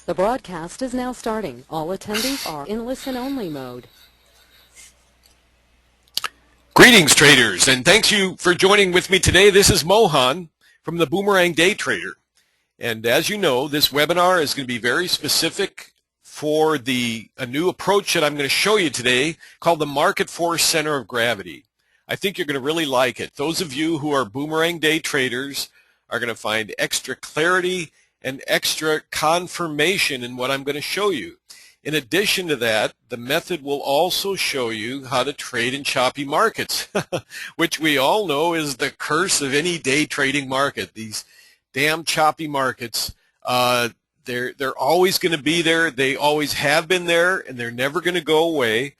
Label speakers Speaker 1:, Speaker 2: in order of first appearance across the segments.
Speaker 1: The broadcast is now starting. All attendees are in listen-only mode.
Speaker 2: Greetings, traders, and thanks you for joining with me today. This is Mohan from the Boomerang Day Trader. And as you know, this webinar is going to be very specific for a new approach that I'm going to show you today called the Market Force Center of Gravity. I think you're going to really like it. Those of you who are Boomerang Day traders are going to find extra clarity and extra confirmation in what I'm going to show you. In addition to that, the method will also show you how to trade in choppy markets, which we all know is the curse of any day trading market. These damn choppy markets, they're always going to be there. They always have been there, and they're never going to go away.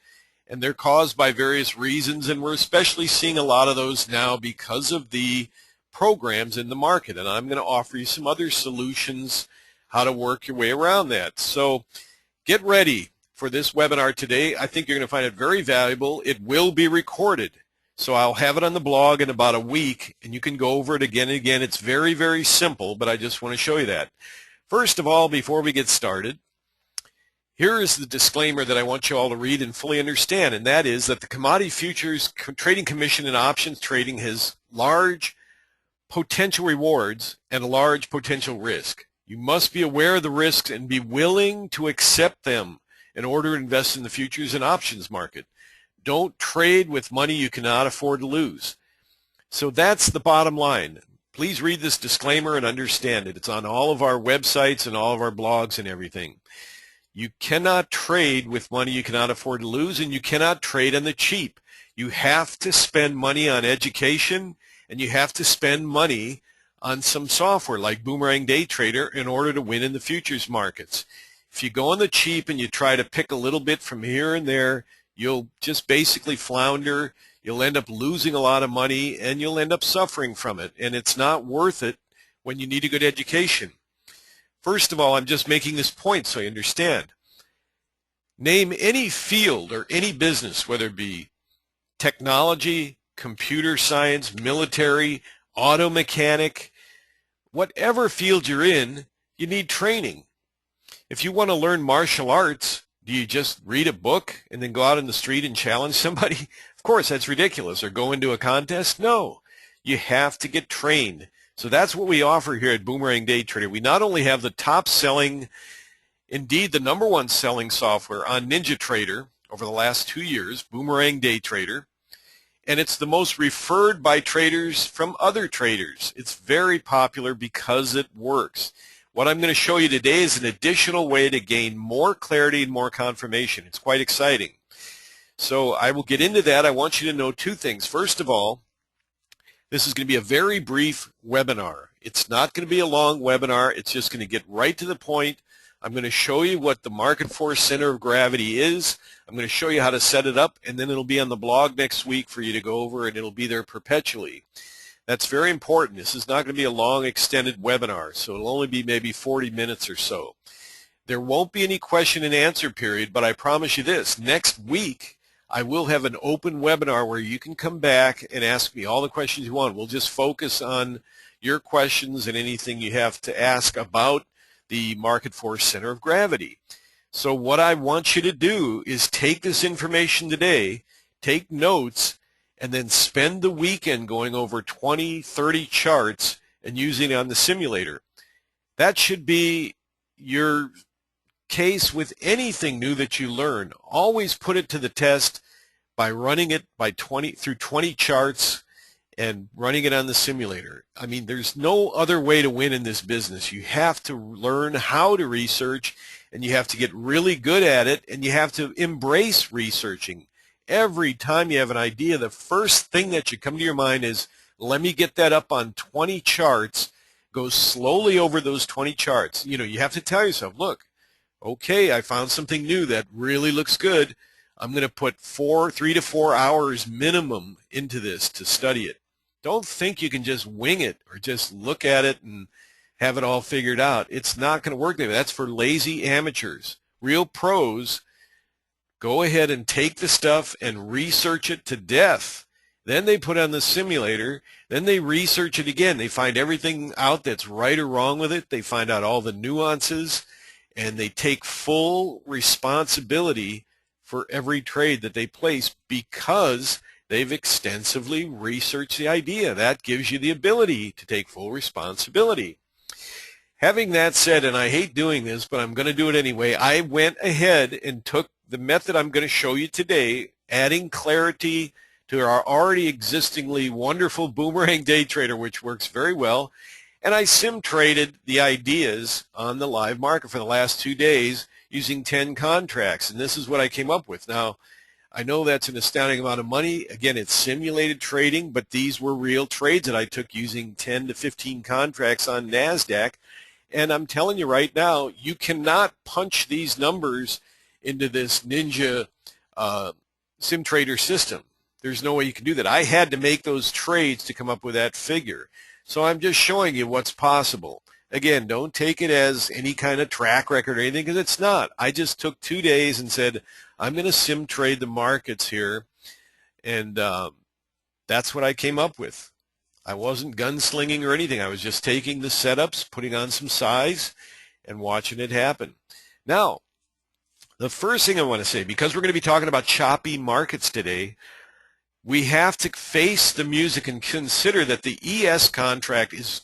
Speaker 2: And they're caused by various reasons, and we're especially seeing a lot of those now because of the programs in the market. And I'm going to offer you some other solutions how to work your way around that. So get ready for this webinar today. I think you're going to find it very valuable. It will be recorded. So I'll have it on the blog in about a week, and you can go over it again and again. It's very, very simple, but I just want to show you that. First of all, before we get started, here is the disclaimer that I want you all to read and fully understand, and that is that the Commodity Futures Trading Commission in options trading has large potential rewards and a large potential risk. You must be aware of the risks and be willing to accept them in order to invest in the futures and options market. Don't trade with money you cannot afford to lose. So that's the bottom line. Please read this disclaimer and understand it. It's on all of our websites and all of our blogs and everything. You cannot trade with money you cannot afford to lose, and you cannot trade on the cheap. You have to spend money on education, and you have to spend money on some software like Boomerang Day Trader in order to win in the futures markets. If you go on the cheap and you try to pick a little bit from here and there, you'll just basically flounder. You'll end up losing a lot of money, and you'll end up suffering from it, and it's not worth it when you need a good education. First of all, I'm just making this point so you understand. Name any field or any business, whether it be technology, computer science, military, auto mechanic, whatever field you're in, you need training. If you want to learn martial arts, do you just read a book and then go out in the street and challenge somebody? Of course, that's ridiculous. Or go into a contest? No. You have to get trained. So that's what we offer here at Boomerang Day Trader. We not only have the top selling, indeed the number one selling software on NinjaTrader over the last 2 years, Boomerang Day Trader, and it's the most referred by traders from other traders. It's very popular because it works. What I'm going to show you today is an additional way to gain more clarity and more confirmation. It's quite exciting. So I will get into that. I want you to know two things. First of all, this is going to be a very brief webinar. It's not going to be a long webinar. It's just going to get right to the point. I'm going to show you what the Market Force Center of Gravity is. I'm going to show you how to set it up, and then it'll be on the blog next week for you to go over, and it'll be there perpetually. That's very important. This is not going to be a long, extended webinar, so it'll only be maybe 40 minutes or so. There won't be any question and answer period, but I promise you this. Next week, I will have an open webinar where you can come back and ask me all the questions you want. We'll just focus on your questions and anything you have to ask about the Market Force Center of Gravity. So what I want you to do is take this information today, take notes, and then spend the weekend going over 20, 30 charts and using it on the simulator. That should be your case with anything new that you learn. Always put it to the test by running it through 20 charts and running it on the simulator. I mean, there's no other way to win in this business. You have to learn how to research, and you have to get really good at it, and you have to embrace researching. Every time you have an idea, the first thing that should come to your mind is, let me get that up on 20 charts. Go slowly over those 20 charts. You know, you have to tell yourself, look, okay, I found something new that really looks good. I'm going to put 3 to 4 hours minimum into this to study it. Don't think you can just wing it or just look at it and have it all figured out. It's not going to work that way. That's for lazy amateurs. Real pros go ahead and take the stuff and research it to death. Then they put on the simulator. Then they research it again. They find everything out that's right or wrong with it. They find out all the nuances. and they take full responsibility for every trade that they place because they've extensively researched the idea. That gives you the ability to take full responsibility. Having that said, and I hate doing this, but I'm going to do it anyway, I went ahead and took the method I'm going to show you today, adding clarity to our already existingly wonderful Boomerang Day Trader, which works very well, and I sim traded the ideas on the live market for the last 2 days using 10 contracts, and this is what I came up with. Now, I know that's an astounding amount of money. Again, it's simulated trading, but these were real trades that I took using 10 to 15 contracts on NASDAQ. And I'm telling you right now, you cannot punch these numbers into this Ninja sim trader system. There's no way you can do that. I had to make those trades to come up with that figure. So I'm just showing you what's possible. Again, don't take it as any kind of track record or anything, because it's not. I just took 2 days and said, I'm going to sim trade the markets here, and that's what I came up with. I wasn't gunslinging or anything. I was just taking the setups, putting on some size, and watching it happen. Now, the first thing I want to say, because we're going to be talking about choppy markets today, we have to face the music and consider that the ES contract is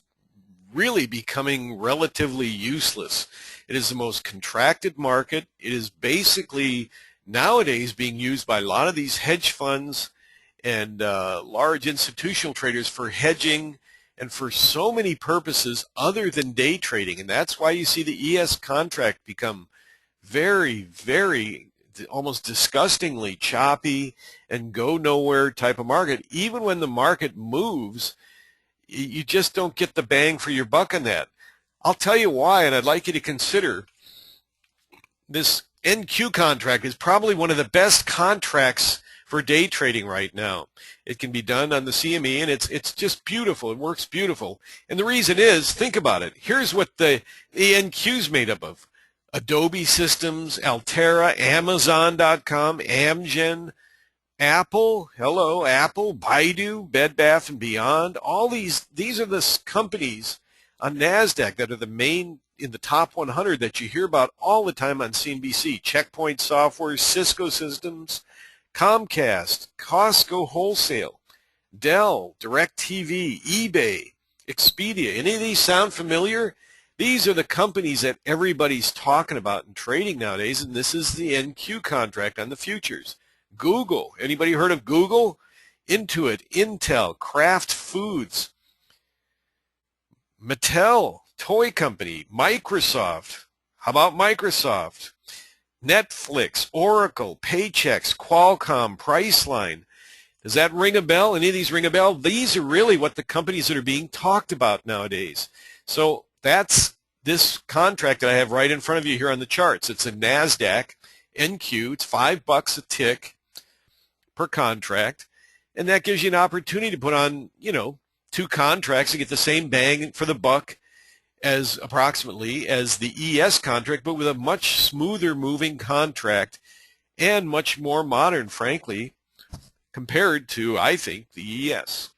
Speaker 2: really becoming relatively useless. It is the most contracted market. It is basically nowadays being used by a lot of these hedge funds and large institutional traders for hedging and for so many purposes other than day trading. And that's why you see the ES contract become very, very, almost disgustingly choppy and go nowhere type of market. Even when the market moves, you just don't get the bang for your buck on that. I'll tell you why, and I'd like you to consider this NQ contract is probably one of the best contracts for day trading right now. It can be done on the CME, and it's just beautiful. It works beautiful. And the reason is, think about it. Here's what the NQ is made up of. Adobe Systems, Altera, Amazon.com, Amgen, Apple, hello, Apple, Baidu, Bed Bath & Beyond. All these are the companies on NASDAQ that are the main in the top 100 that you hear about all the time on CNBC. Checkpoint Software, Cisco Systems, Comcast, Costco Wholesale, Dell, DirecTV, eBay, Expedia. Any of these sound familiar? These are the companies that everybody's talking about in trading nowadays, and this is the NQ contract on the futures. Google. Anybody heard of Google? Intuit, Intel, Kraft Foods, Mattel, toy company, Microsoft. How about Microsoft? Netflix, Oracle, Paychex, Qualcomm, Priceline. Does that ring a bell? Any of these ring a bell? These are really what the companies that are being talked about nowadays. So that's this contract that I have right in front of you here on the charts. It's a NASDAQ NQ. It's $5 a tick per contract, and that gives you an opportunity to put on, 2 contracts and get the same bang for the buck as approximately as the ES contract, but with a much smoother moving contract and much more modern, frankly, compared to, I think, the ES.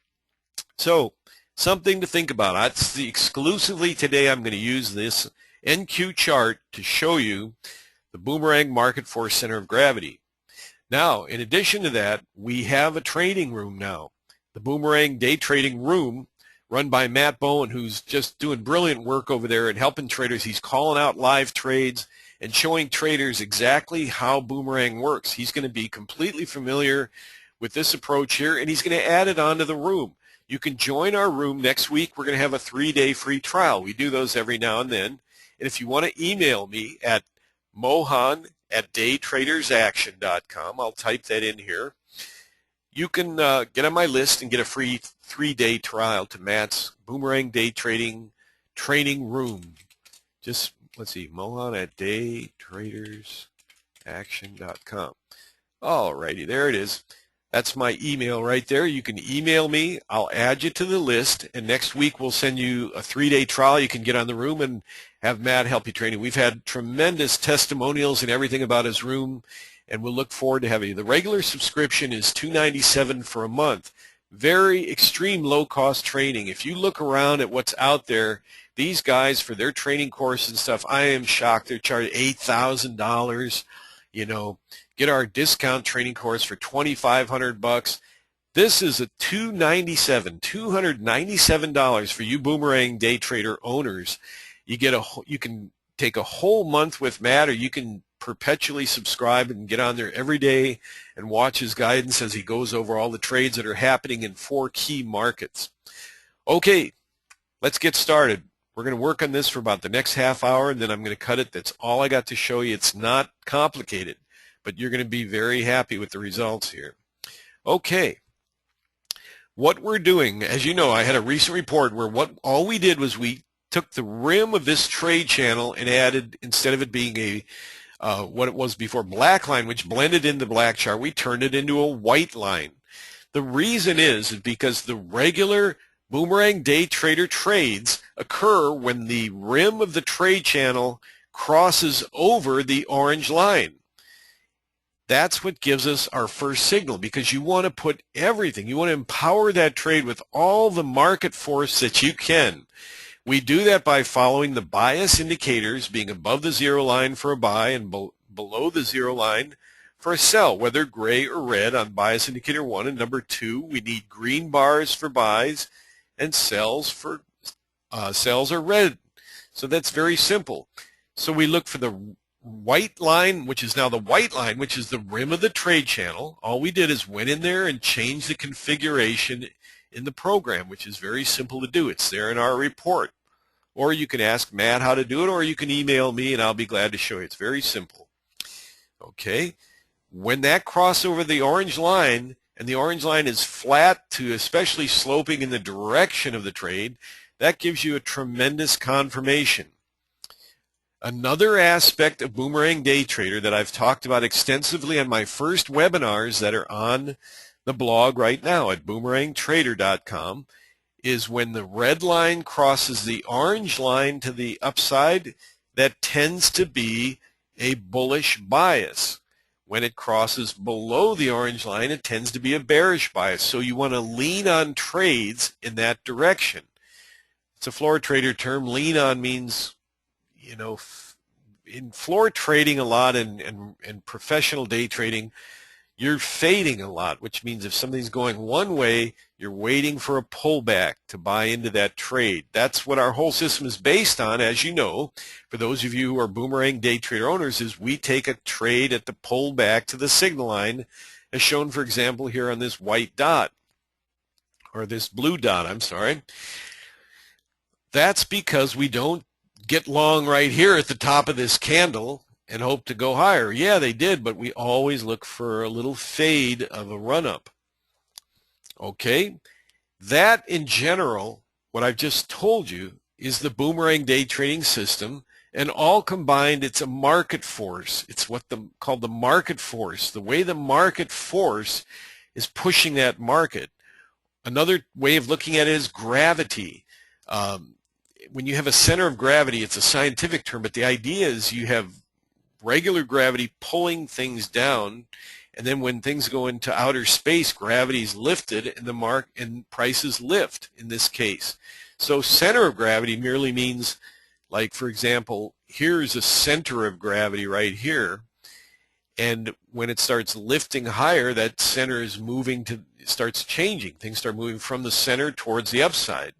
Speaker 2: So something to think about. That's exclusively today I'm going to use this NQ chart to show you the Boomerang Market Force Center of Gravity. Now, in addition to that, we have a trading room now, the Boomerang Day Trading Room, run by Matt Bowen, who's just doing brilliant work over there and helping traders. He's calling out live trades and showing traders exactly how Boomerang works. He's going to be completely familiar with this approach here, and he's going to add it onto the room. You can join our room next week. We're going to have a 3-day free trial. We do those every now and then. And if you want to email me at mohan@daytradersaction.com, I'll type that in here. You can get on my list and get a free 3-day trial to Matt's Boomerang Day Trading Training Room. Just, let's see, mohan@daytradersaction.com. All righty, there it is. That's my email right there. You can email me. I'll add you to the list, and next week we'll send you a 3-day trial. You can get on the room and have Matt help you train. We've had tremendous testimonials and everything about his room, and we'll look forward to having you. The regular subscription is $297 for a month. Very extreme low-cost training. If you look around at what's out there, These guys, for their training course and stuff, I am shocked. They're charging $8,000. You know, get our discount training course for $2,500. This is a $297 for you Boomerang day trader owners. You can take a whole month with Matt, or you can perpetually subscribe and get on there every day and watch his guidance as he goes over all the trades that are happening in 4 key markets. Okay, let's get started. We're going to work on this for about the next half hour, and then I'm going to cut it. That's all I got to show you. It's not complicated, but you're going to be very happy with the results here. Okay, what we're doing, as you know, I had a recent report where all we did was we took the rim of this trade channel and added, instead of it being a what it was before, black line, which blended in the black chart, we turned it into a white line. The reason is because the regular Boomerang day trader trades occur when the rim of the trade channel crosses over the orange line. That's what gives us our first signal, because you want to put everything, you want to empower that trade with all the market force that you can. We do that by following the bias indicators, being above the zero line for a buy and below the zero line for a sell, whether gray or red on bias indicator 1. And number 2, we need green bars for buys and sells are red. So that's very simple. So we look for the white line, which is now the white line, which is the rim of the trade channel. All we did is went in there and changed the configuration in the program, which is very simple to do. It's there in our report. Or you can ask Matt how to do it, or you can email me and I'll be glad to show you. It's very simple. Okay, when that cross over the orange line, and the orange line is flat to especially sloping in the direction of the trade, that gives you a tremendous confirmation. Another aspect of Boomerang Day Trader that I've talked about extensively on my first webinars that are on the blog right now at boomerangtrader.com is when the red line crosses the orange line to the upside, that tends to be a bullish bias. When it crosses below the orange line, it tends to be a bearish bias. So you want to lean on trades in that direction. It's a floor trader term. Lean on means, you know, in floor trading a lot and professional day trading, you're fading a lot, which means if something's going one way, you're waiting for a pullback to buy into that trade. That's what our whole system is based on, as you know. For those of you who are Boomerang day trader owners, is we take a trade at the pullback to the signal line, as shown, for example, here on this white dot, or this blue dot, I'm sorry. That's because we don't get long right here at the top of this candle and hope to go higher. Yeah, they did, but we always look for a little fade of a run-up. Okay, that in general, what I've just told you, is the Boomerang day trading system, and all combined, it's a market force. It's what called the market force. The way the market force is pushing that market. Another way of looking at it is gravity. When you have a center of gravity, it's a scientific term, but the idea is you have regular gravity pulling things down, and then when things go into outer space, gravity is lifted and prices lift in this case. So center of gravity merely means, like, for example, here's a center of gravity right here, and when it starts lifting higher, that center is starts changing. Things start moving from the center towards the upside.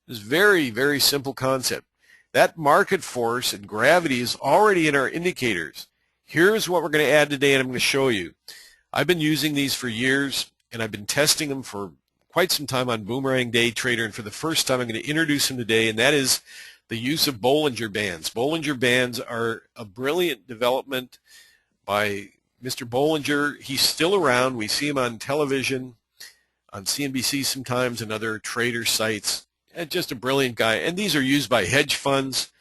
Speaker 2: It's a very, very simple concept. That market force and gravity is already in our indicators. Here's what we're going to add today, and I'm going to show you. I've been using these for years, and I've been testing them for quite some time on Boomerang Day Trader, and for the first time I'm going to introduce them today, and that is the use of Bollinger Bands. Bollinger Bands are a brilliant development by Mr. Bollinger. He's still around. We see him on television, on CNBC sometimes, and other trader sites. And just a brilliant guy. And these are used by hedge funds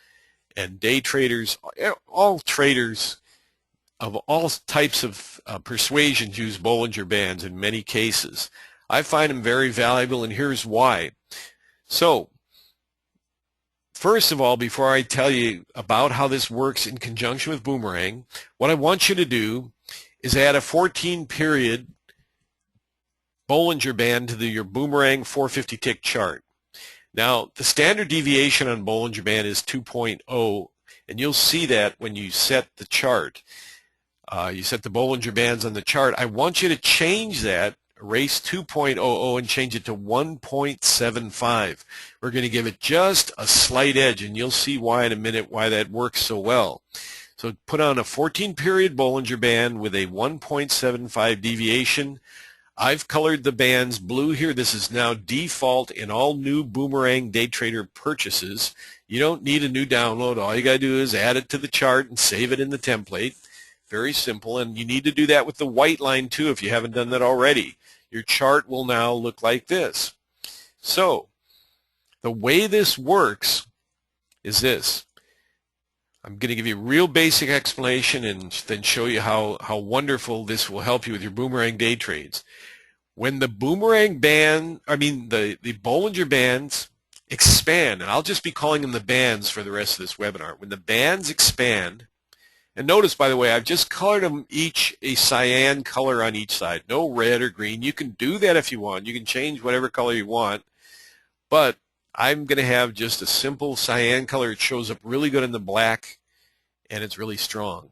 Speaker 2: and day traders. All traders of all types of persuasions use Bollinger Bands in many cases. I find them very valuable, and here's why. So, first of all, before I tell you about how this works in conjunction with Boomerang, what I want you to do is add a 14-period Bollinger Band to your Boomerang 450 tick chart. Now, the standard deviation on Bollinger Band is 2.0, and you'll see that when you set the chart. You set the Bollinger Bands on the chart. I want you to change that, erase 2.00 and change it to 1.75. We're going to give it just a slight edge, and you'll see why in a minute why that works so well. So put on a 14-period Bollinger Band with a 1.75 deviation. I've colored the bands blue here. This is now default in all new Boomerang Day Trader purchases. You don't need a new download. All you got to do is add it to the chart and save it in the template. Very simple, and you need to do that with the white line too if you haven't done that already. Your chart will now look like this. So the way this works is this. I'm going to give you a real basic explanation and then show you how wonderful this will help you with your Boomerang day trades. When the Boomerang band, the Bollinger Bands expand, and I'll just be calling them the bands for the rest of this webinar. When the bands expand, and notice, by the way, I've just colored them each a cyan color on each side. No red or green. You can do that if you want. You can change whatever color you want. But I'm going to have just a simple cyan color. It shows up really good in the black, and it's really strong.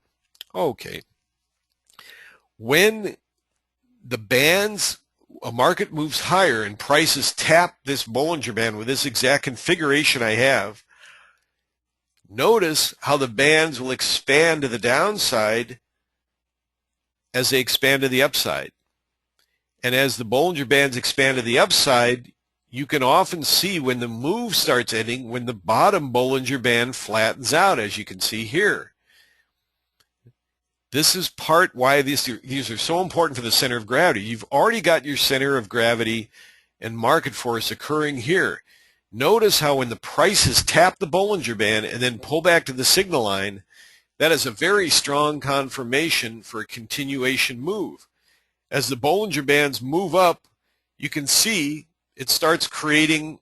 Speaker 2: Okay. When the bands, a market moves higher and prices tap this Bollinger Band with this exact configuration I have, notice how the bands will expand to the downside as they expand to the upside. And as the Bollinger Bands expand to the upside, you can often see when the move starts ending, when the bottom Bollinger Band flattens out, as you can see here. This is part why these are so important for the center of gravity. You've already got your center of gravity and market force occurring here. Notice how when the prices tap the Bollinger Band and then pull back to the signal line, that is a very strong confirmation for a continuation move. As the Bollinger Bands move up, you can see it starts creating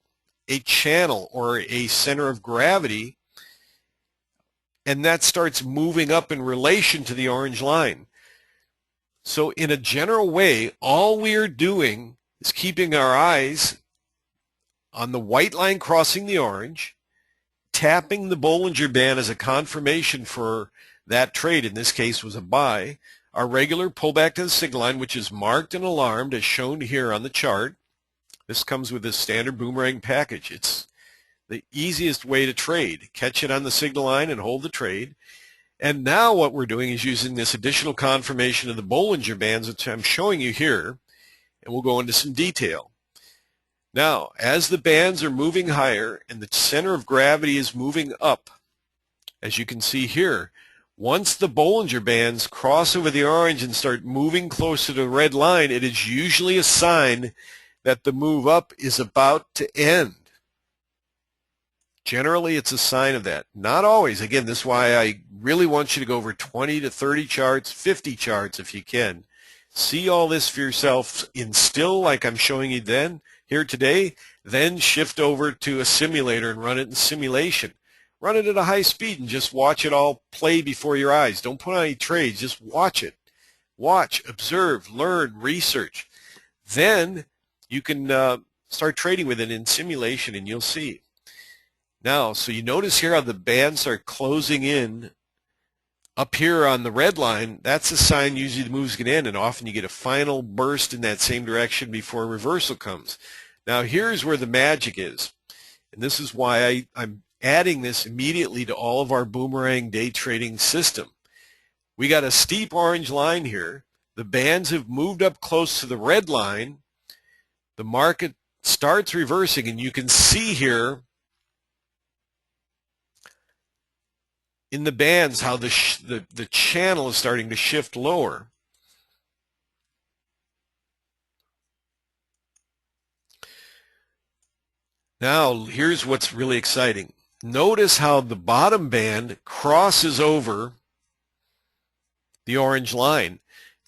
Speaker 2: a channel or a center of gravity, and that starts moving up in relation to the orange line. So in a general way, all we are doing is keeping our eyes on the white line crossing the orange, tapping the Bollinger Band as a confirmation for that trade, in this case was a buy, our regular pullback to the signal line, which is marked and alarmed as shown here on the chart. This comes with this standard Boomerang package. It's the easiest way to trade. Catch it on the signal line and hold the trade. And now what we're doing is using this additional confirmation of the Bollinger Bands, which I'm showing you here, and we'll go into some detail. Now, as the bands are moving higher and the center of gravity is moving up, as you can see here, once the Bollinger Bands cross over the orange and start moving closer to the red line, it is usually a sign that the move up is about to end. Generally, it's a sign of that. Not always. Again, this is why I really want you to go over 20 to 30 charts, 50 charts if you can. See all this for yourself in still like I'm showing you here today, then shift over to a simulator and run it in simulation. Run it at a high speed and just watch it all play before your eyes. Don't put on any trades, just watch it. Watch, observe, learn, research. Then you can start trading with it in simulation and you'll see. Now, so you notice here how the bands are closing in up here on the red line. That's a sign usually the move's going to end, and often you get a final burst in that same direction before a reversal comes. Now here's where the magic is, and this is why I'm adding this immediately to all of our Boomerang day trading system. We got a steep orange line here. The bands have moved up close to the red line. The market starts reversing, and you can see here in the bands how the channel is starting to shift lower. Now, here's what's really exciting. Notice how the bottom band crosses over the orange line.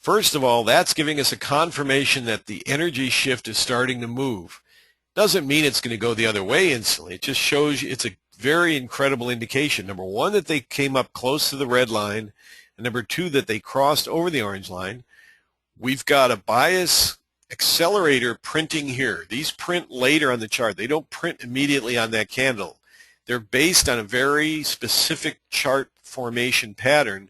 Speaker 2: First of all, that's giving us a confirmation that the energy shift is starting to move. Doesn't mean it's going to go the other way instantly. It just shows you it's a very incredible indication. Number one, that they came up close to the red line, and number two, that they crossed over the orange line. We've got a bias accelerator printing here. These print later on the chart. They don't print immediately on that candle. They're based on a very specific chart formation pattern.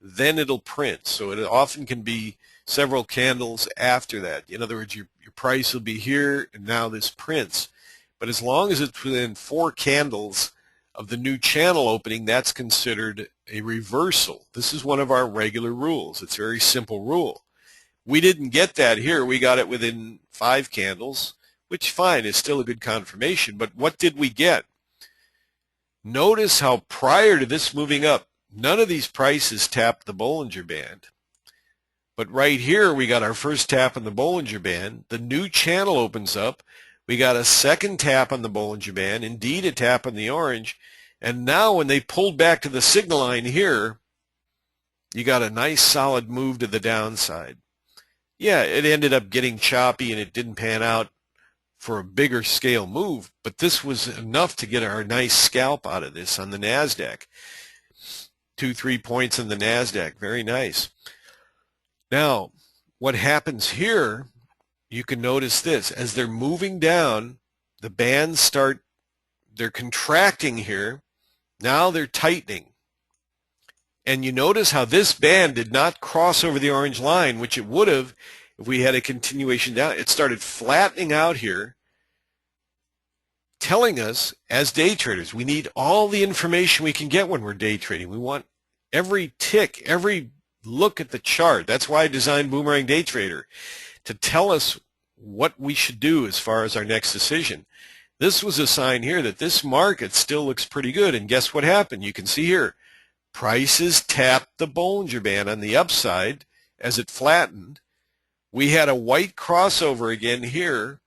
Speaker 2: Then it'll print. So it often can be several candles after that. In other words, your price will be here, and now this prints. But as long as it's within 4 candles of the new channel opening, that's considered a reversal. This is one of our regular rules. It's a very simple rule. We didn't get that here. We got it within 5 candles, which fine is still a good confirmation. But what did we get? Notice how prior to this moving up, none of these prices tapped the Bollinger Band. But right here, we got our first tap on the Bollinger Band. The new channel opens up. We got a second tap on the Bollinger Band, indeed a tap on the orange. And now when they pulled back to the signal line here, you got a nice solid move to the downside. Yeah, it ended up getting choppy and it didn't pan out for a bigger scale move, but this was enough to get our nice scalp out of this on the NASDAQ. 2-3 points on the NASDAQ, very nice. Now, what happens here, you can notice this. As they're moving down, the bands they're contracting here. Now they're tightening. And you notice how this band did not cross over the orange line, which it would have if we had a continuation down. It started flattening out here, telling us as day traders, we need all the information we can get when we're day trading. We want every tick, every look at the chart. That's why I designed Boomerang Day Trader, to tell us what we should do as far as our next decision. This was a sign here that this market still looks pretty good. And guess what happened? You can see here, prices tapped the Bollinger Band on the upside as it flattened. We had a white crossover again here.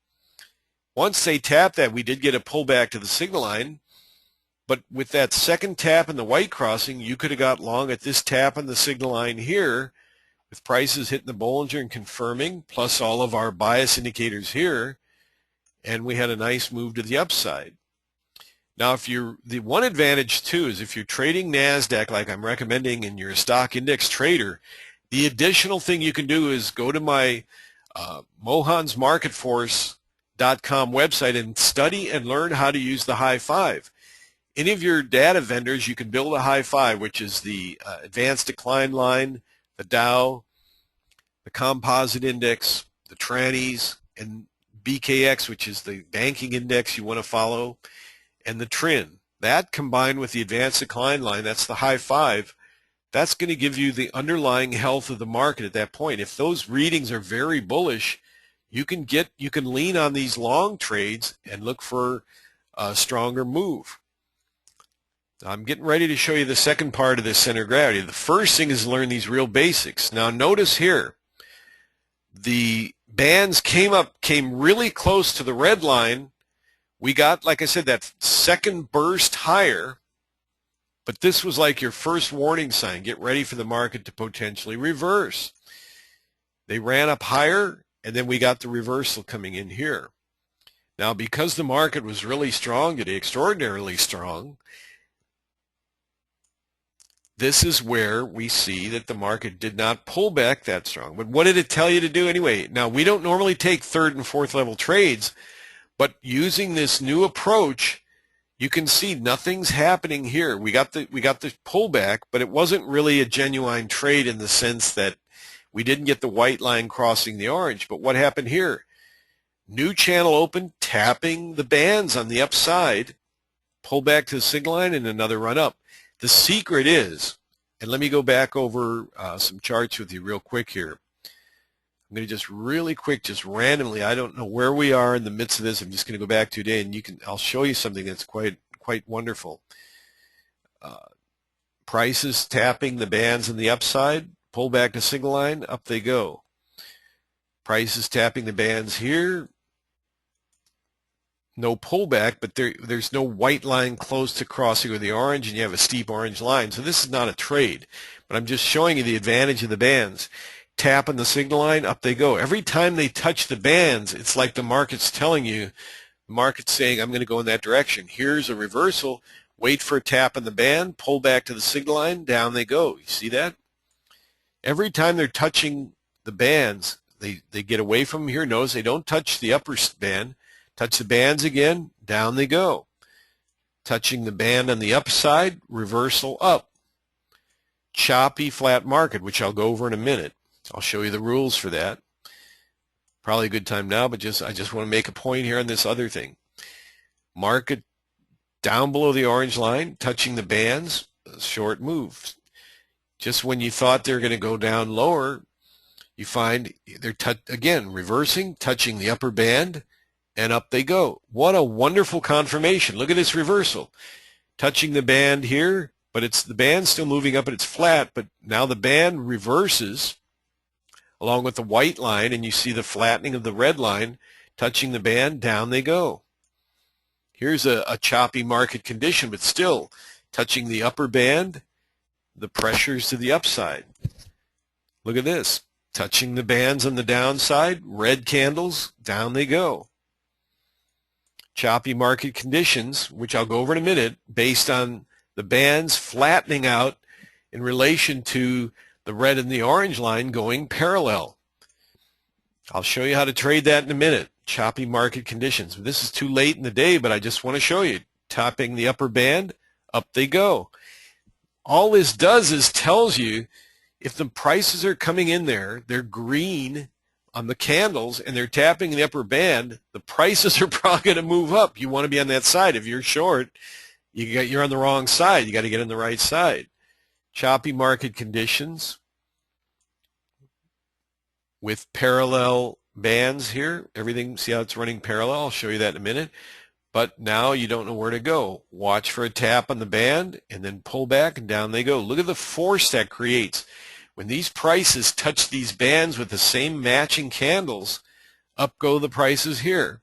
Speaker 2: Once they tapped that, we did get a pullback to the signal line. But with that second tap and the white crossing, you could have got long at this tap on the signal line here, with prices hitting the Bollinger and confirming, plus all of our bias indicators here, and we had a nice move to the upside. Now, the one advantage too is if you're trading NASDAQ like I'm recommending and you're a stock index trader, the additional thing you can do is go to my mohansmarketforce.com website and study and learn how to use the high 5. Any of your data vendors, you can build a high 5, which is the advanced decline line, the Dow, the composite index, the trannies, and BKX, which is the banking index you want to follow, and the trend. That combined with the advanced decline line, that's the high 5, that's going to give you the underlying health of the market at that point. If those readings are very bullish, you can lean on these long trades and look for a stronger move. I'm getting ready to show you the second part of this center of gravity. The first thing is learn these real basics. Now notice here, the bands came really close to the red line. We got, like I said, that second burst higher, but this was like your first warning sign. Get ready for the market to potentially reverse. They ran up higher, and then we got the reversal coming in here. Now, because the market was really strong today, extraordinarily strong, this is where we see that the market did not pull back that strong. But what did it tell you to do anyway? Now, we don't normally take third and fourth level trades, but using this new approach, you can see nothing's happening here. We got the pullback, but it wasn't really a genuine trade in the sense that we didn't get the white line crossing the orange. But what happened here? New channel open, tapping the bands on the upside, pull back to the signal line, and another run up. The secret is, and let me go back over some charts with you real quick here. I'm going to just really quick, just randomly, I don't know where we are in the midst of this. I'm just going to go back today, and I'll show you something that's quite wonderful. Prices tapping the bands on the upside, pull back to signal line, up they go. Prices tapping the bands here, no pullback, but there's no white line close to crossing with the orange, and you have a steep orange line. So this is not a trade, but I'm just showing you the advantage of the bands. Tap on the signal line, up they go. Every time they touch the bands, it's like the market's telling you, the market's saying, I'm going to go in that direction. Here's a reversal. Wait for a tap on the band, pull back to the signal line, down they go. You see that? Every time they're touching the bands, they get away from here. Notice they don't touch the upper band. Touch the bands again, down they go. Touching the band on the upside, reversal up. Choppy flat market, which I'll go over in a minute. I'll show you the rules for that. Probably a good time now, but I just want to make a point here on this other thing. Market down below the orange line, touching the bands, short move. Just when you thought they're going to go down lower, you find they're again reversing, touching the upper band, and up they go. What a wonderful confirmation. Look at this reversal. Touching the band here, but it's the band still moving up and it's flat, but now the band reverses along with the white line, and you see the flattening of the red line, touching the band, down they go. Here's a choppy market condition, but still touching the upper band, the pressures to the upside. Look at this. Touching the bands on the downside, red candles, down they go. Choppy market conditions, which I'll go over in a minute, based on the bands flattening out in relation to the red and the orange line going parallel. I'll show you how to trade that in a minute. Choppy market conditions. This is too late in the day, but I just want to show you. Topping the upper band, up they go. All this does is tells you if the prices are coming in there, they're green on the candles, and they're tapping the upper band, the prices are probably going to move up. You want to be on that side. If you're short, you're on the wrong side. You got to get on the right side. Choppy market conditions with parallel bands here. Everything, see how it's running parallel? I'll show you that in a minute. But now you don't know where to go. Watch for a tap on the band and then pull back and down they go. Look at the force that creates. When these prices touch these bands with the same matching candles, up go the prices here.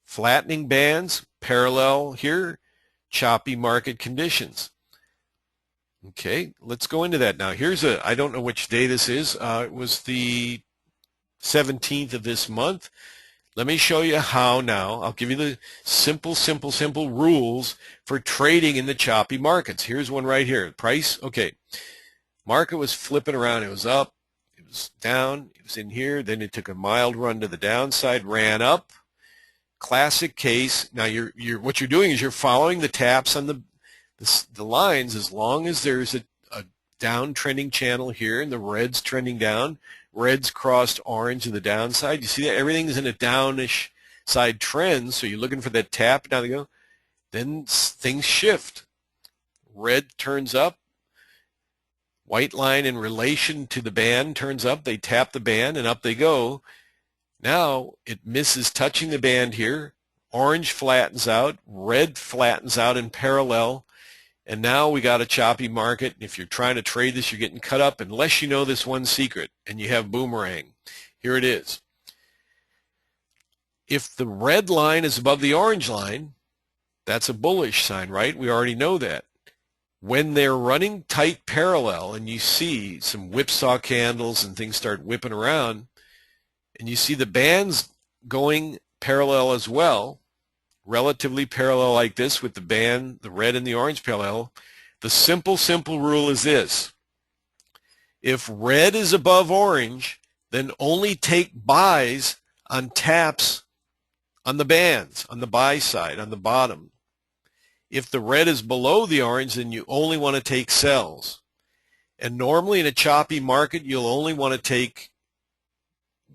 Speaker 2: Flattening bands, parallel here, choppy market conditions. Okay, let's go into that now. Here's I don't know which day this is. It was the 17th of this month. Let me show you how now. I'll give you the simple rules for trading in the choppy markets. Here's one right here. Price, okay. Market was flipping around. It was up, it was down, it was in here. Then it took a mild run to the downside, ran up. Classic case. Now what you're doing is you're following the taps on the lines. As long as there's a downtrending channel here and the red's trending down, red's crossed orange to the downside. You see that everything's in a downish side trend, so you're looking for that tap. Now they go. Then things shift. Red turns up. White line in relation to the band turns up. They tap the band and up they go. Now it misses touching the band here. Orange flattens out. Red flattens out in parallel. And now we got a choppy market. If you're trying to trade this, you're getting cut up unless you know this one secret and you have Boomerang. Here it is. If the red line is above the orange line, that's a bullish sign, right? We already know that. When they're running tight parallel and you see some whipsaw candles and things start whipping around and you see the bands going parallel as well, relatively parallel like this with the band, the red and the orange parallel, the simple rule is this. If red is above orange, then only take buys on taps on the bands, on the buy side, on the bottom. If the red is below the orange, then you only want to take sells. And normally in a choppy market, you'll only want to take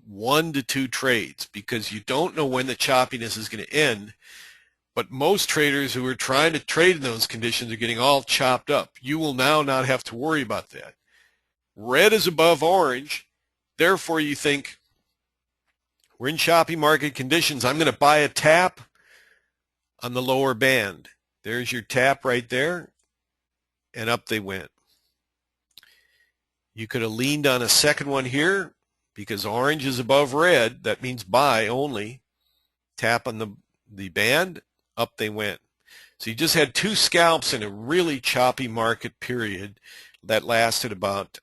Speaker 2: 1 to 2 trades because you don't know when the choppiness is going to end. But most traders who are trying to trade in those conditions are getting all chopped up. You will now not have to worry about that. Red is above orange. Therefore, you think, we're in choppy market conditions. I'm going to buy a tap on the lower band. There's your tap right there, and up they went. You could have leaned on a second one here because orange is above red. That means buy only. Tap on the band, up they went. So you just had 2 scalps in a really choppy market period that lasted about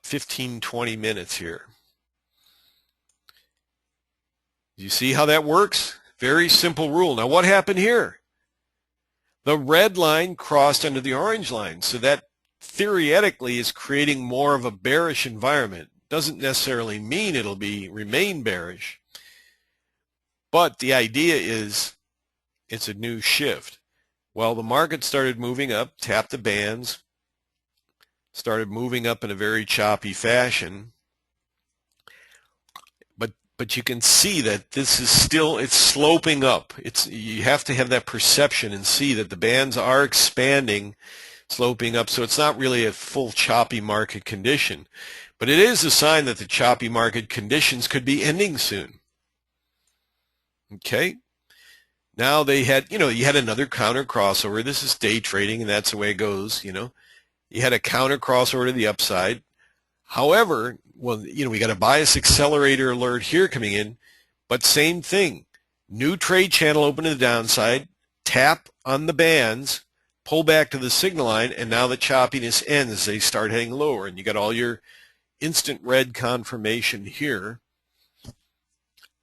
Speaker 2: 15, 20 minutes here. You see how that works? Very simple rule. Now what happened here? The red line crossed under the orange line. So that theoretically is creating more of a bearish environment. Doesn't necessarily mean it'll remain bearish, but the idea is it's a new shift. Well, the market started moving up, tapped the bands, started moving up in a very choppy fashion. But you can see that this is still, it's sloping up. You have to have that perception and see that the bands are expanding, sloping up. So it's not really a full choppy market condition. But it is a sign that the choppy market conditions could be ending soon. Okay? Now they had, you had another counter crossover. This is day trading, and that's the way it goes, You had a counter crossover to the upside. However, well, we got a bias accelerator alert here coming in, but same thing. New trade channel open to the downside, tap on the bands, pull back to the signal line, and now the choppiness ends as they start heading lower. And you got all your instant red confirmation here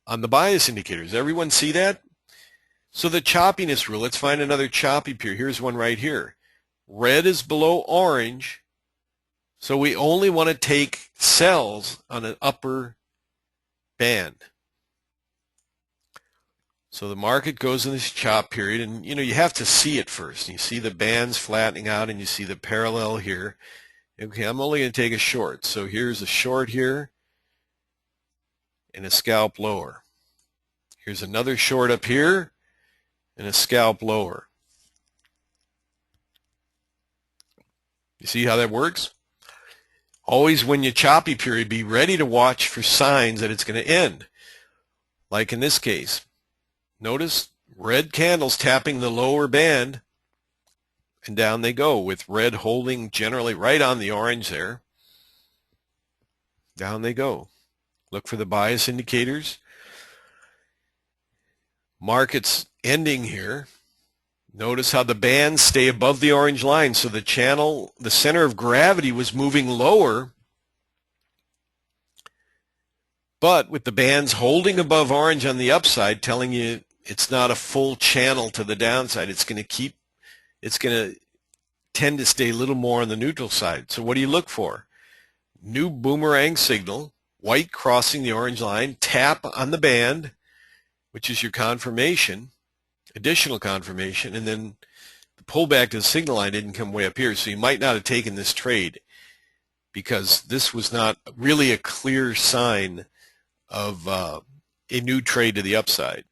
Speaker 2: on the bias indicators. Everyone see that? So the choppiness rule, let's find another choppy period. Here's one right here. Red is below orange. So we only want to take sells on an upper band. So the market goes in this chop period, and you have to see it first. You see the bands flattening out, and you see the parallel here. Okay, I'm only going to take a short. So here's a short here and a scalp lower. Here's another short up here and a scalp lower. You see how that works? Always when you choppy period, be ready to watch for signs that it's going to end. Like in this case. Notice red candles tapping the lower band, and down they go with red holding generally right on the orange there. Down they go. Look for the bias indicators. Markets ending here. Notice how the bands stay above the orange line. So the channel, the center of gravity was moving lower, but with the bands holding above orange on the upside, telling you it's not a full channel to the downside. It's going to tend to stay a little more on the neutral side. So what do you look for? New boomerang signal, white crossing the orange line, tap on the band, which is your confirmation. Additional confirmation, and then the pullback to the signal line didn't come way up here, so you might not have taken this trade because this was not really a clear sign of a new trade to the upside.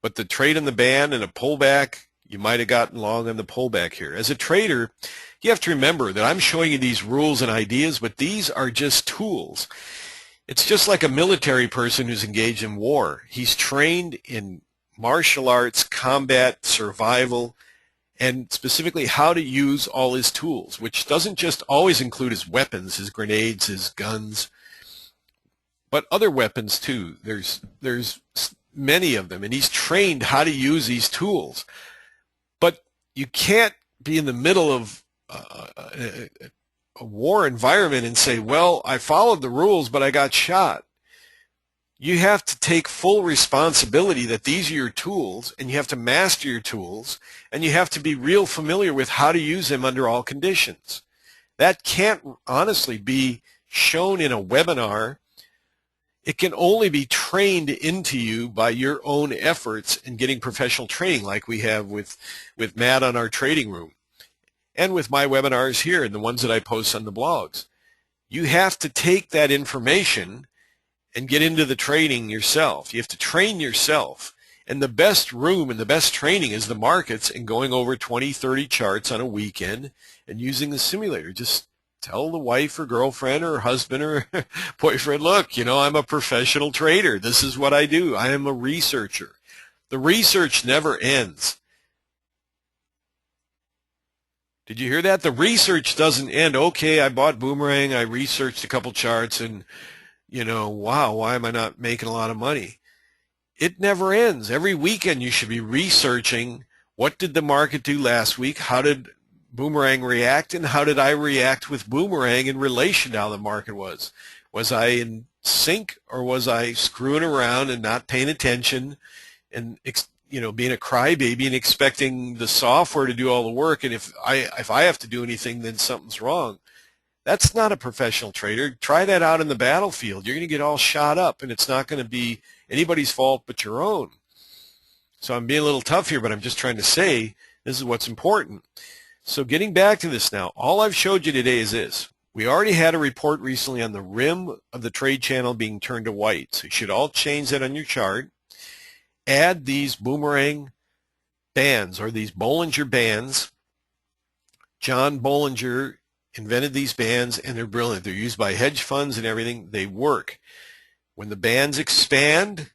Speaker 2: But the trade on the band and a pullback, you might have gotten long on the pullback here. As a trader, you have to remember that I'm showing you these rules and ideas, but these are just tools. It's just like a military person who's engaged in war. He's trained in martial arts, combat, survival, and specifically how to use all his tools, which doesn't just always include his weapons, his grenades, his guns, but other weapons too. There's many of them, and he's trained how to use these tools. But you can't be in the middle of a war environment and say, well, I followed the rules, but I got shot. You have to take full responsibility that these are your tools, and you have to master your tools, and you have to be real familiar with how to use them under all conditions. That can't honestly be shown in a webinar. It can only be trained into you by your own efforts in getting professional training like we have with Matt on our trading room and with my webinars here and the ones that I post on the blogs. You have to take that information and get into the training yourself. You have to train yourself. And the best room and the best training is the markets and going over 20, 30 charts on a weekend and using the simulator. Just tell the wife or girlfriend or husband or boyfriend, look, I'm a professional trader. This is what I do. I am a researcher. The research never ends. Did you hear that? The research doesn't end. Okay, I bought Boomerang. I researched a couple charts and wow, why am I not making a lot of money? It never ends. Every weekend you should be researching what did the market do last week, how did Boomerang react, and how did I react with Boomerang in relation to how the market was. Was I in sync or was I screwing around and not paying attention and being a crybaby and expecting the software to do all the work, and if I have to do anything, then something's wrong. That's not a professional trader. Try that out in the battlefield. You're going to get all shot up, and it's not going to be anybody's fault but your own. So I'm being a little tough here, but I'm just trying to say this is what's important. So getting back to this now, all I've showed you today is this. We already had a report recently on the rim of the trade channel being turned to white. So you should all change that on your chart. Add these Boomerang bands, or these Bollinger bands. John Bollinger invented these bands, and they're brilliant. They're used by hedge funds and everything. They work. When the bands expand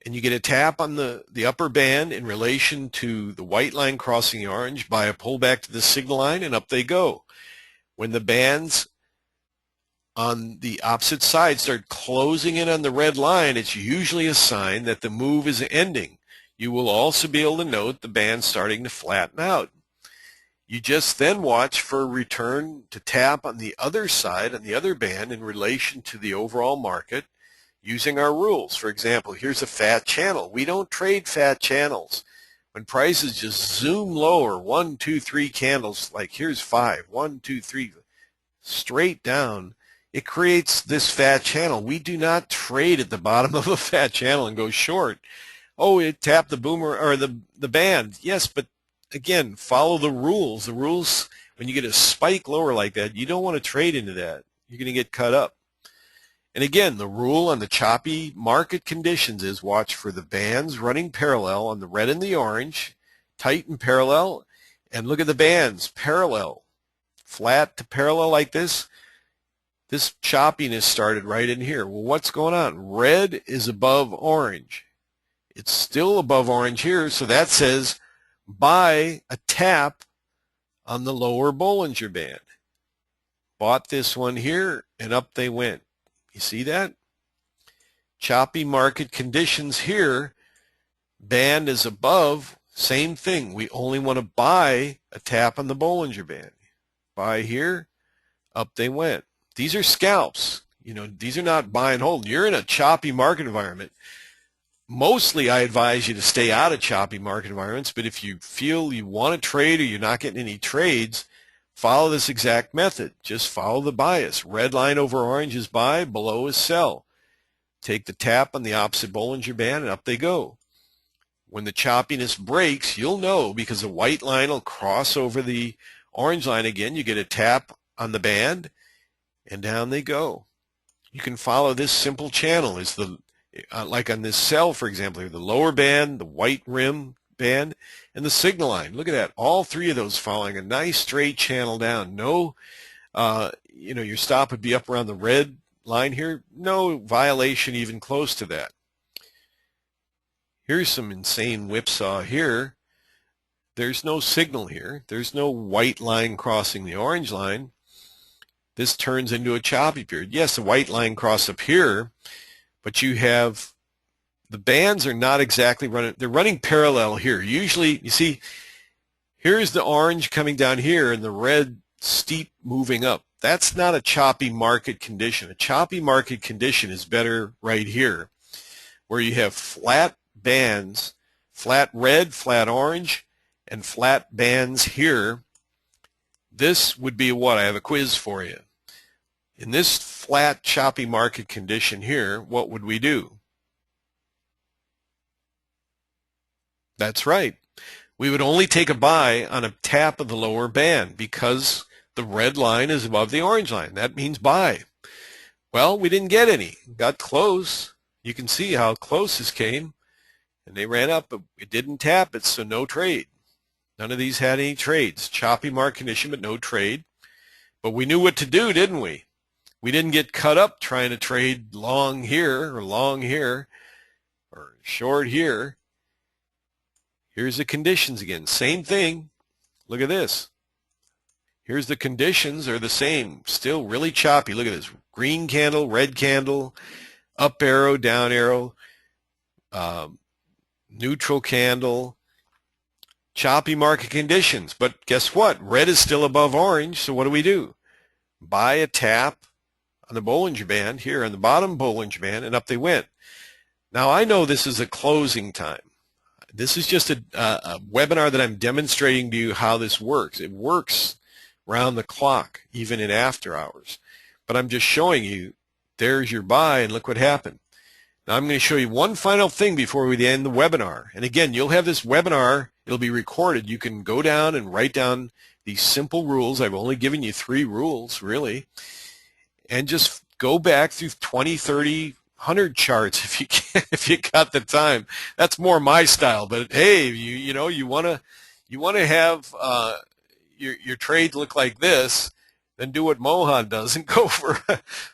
Speaker 2: and you get a tap on the upper band in relation to the white line crossing the orange, buy a pullback to the signal line, and up they go. When the bands on the opposite side start closing in on the red line, it's usually a sign that the move is ending. You will also be able to note the band starting to flatten out. You just then watch for a return to tap on the other side, on the other band, in relation to the overall market using our rules. For example, here's a fat channel. We don't trade fat channels. When prices just zoom lower, 1, 2, 3 candles, like here's 5, 1, 2, 3, straight down, it creates this fat channel. We do not trade at the bottom of a fat channel and go short. Oh, it tapped the boomer or the band. Yes, but again, follow the rules. The rules, when you get a spike lower like that, you don't want to trade into that. You're going to get cut up. And again, the rule on the choppy market conditions is watch for the bands running parallel on the red and the orange, tight and parallel, and look at the bands, parallel, flat to parallel like this. This choppiness started right in here. Well, what's going on? Red is above orange. It's still above orange here, so that says buy a tap on the lower Bollinger Band. Bought this one here, and up they went. You see that? Choppy market conditions here. Band is above. Same thing. We only want to buy a tap on the Bollinger Band. Buy here, up they went. These are scalps. These are not buy and hold. You're in a choppy market environment. Mostly I advise you to stay out of choppy market environments, but if you feel you want to trade or you're not getting any trades, follow this exact method. Just follow the bias. Red line over orange is buy, below is sell. Take the tap on the opposite Bollinger Band and up they go. When the choppiness breaks, you'll know because the white line will cross over the orange line again. You get a tap on the band and down they go. You can follow this simple channel. Is like on this sell, for example, here, the lower band, the white rim band, and the signal line. Look at that. All three of those following a nice straight channel down. No, your stop would be up around the red line here. No violation even close to that. Here's some insane whipsaw here. There's no signal here. There's no white line crossing the orange line. This turns into a choppy period. Yes, the white line cross up here, but you have the bands are not exactly running. They're running parallel here. Usually, you see, here's the orange coming down here and the red steep moving up. That's not a choppy market condition. A choppy market condition is better right here, where you have flat bands, flat red, flat orange, and flat bands here. This would be what? I have a quiz for you. In this flat, choppy market condition here, what would we do? That's right. We would only take a buy on a tap of the lower band because the red line is above the orange line. That means buy. Well, we didn't get any. Got close. You can see how close this came. And they ran up, but it didn't tap it, so no trade. None of these had any trades. Choppy market condition, but no trade. But we knew what to do, didn't we? We didn't get cut up trying to trade long here or short here. Here's the conditions again. Same thing. Look at this. Here's the conditions are the same. Still really choppy. Look at this. Green candle, red candle, up arrow, down arrow, neutral candle, choppy market conditions. But guess what? Red is still above orange, so what do? Buy a tap on the Bollinger Band here on the bottom Bollinger Band, and up they went. Now I know this is a closing time. This is just a webinar that I'm demonstrating to you how this works. It works round the clock, even in after hours. But I'm just showing you, there's your buy, and look what happened. Now I'm going to show you one final thing before we end the webinar. And again, you'll have this webinar. It'll be recorded. You can go down and write down these simple rules. I've only given you 3 rules, really. And just go back through 20, 30, 100 charts if you can, if you got the time. That's more my style. But hey, you want to have your trade look like this, then do what Mohan does and go for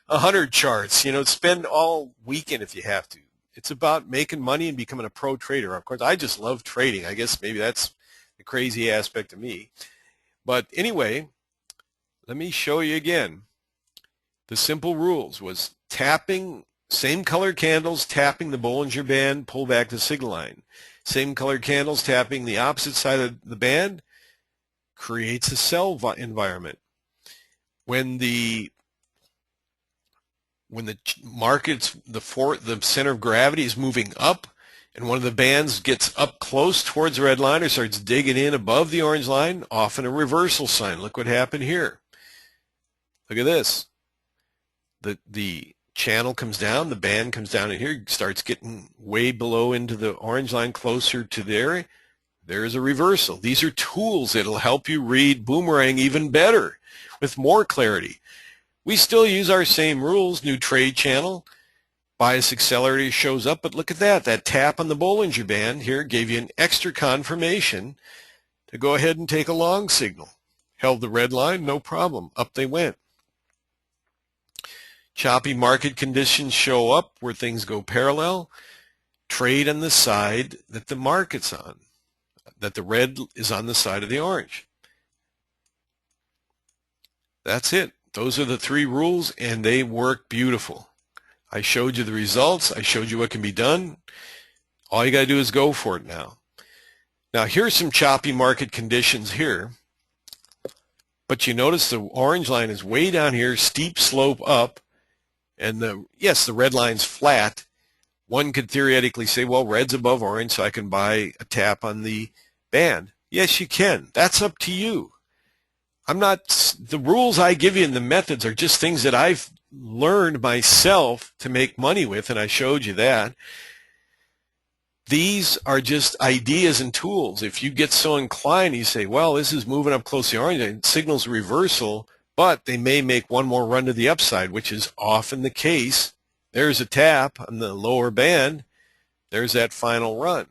Speaker 2: 100 charts. Spend all weekend if you have to. It's about making money and becoming a pro trader. Of course, I just love trading. I guess maybe that's the crazy aspect of me. But anyway, let me show you again. The simple rules was tapping, same color candles, tapping the Bollinger Band, pull back the signal line. Same color candles, tapping the opposite side of the band, creates a sell environment. When the market's, the center of gravity is moving up, and one of the bands gets up close towards the red line or starts digging in above the orange line, often a reversal sign. Look what happened here. Look at this. The channel comes down, the band comes down in here, starts getting way below into the orange line, closer to there. There's a reversal. These are tools that'll help you read Boomerang even better, with more clarity. We still use our same rules. New trade channel, bias accelerator shows up, but look at that. That tap on the Bollinger Band here gave you an extra confirmation to go ahead and take a long signal. Held the red line, no problem. Up they went. Choppy market conditions show up where things go parallel. Trade on the side that the market's on, that the red is on the side of the orange. That's it. Those are the 3 rules, and they work beautiful. I showed you the results. I showed you what can be done. All you got to do is go for it now. Now, here's some choppy market conditions here. But you notice the orange line is way down here, steep slope up, and the red line's flat. One could theoretically say, well, red's above orange, so I can buy a tap on the band. Yes, you can. That's up to you. The rules I give you and the methods are just things that I've learned myself to make money with, and I showed you that. These are just ideas and tools. If you get so inclined, you say, well, this is moving up close to the orange, it signals reversal, but they may make one more run to the upside, which is often the case. There's a tap on the lower band. There's that final run.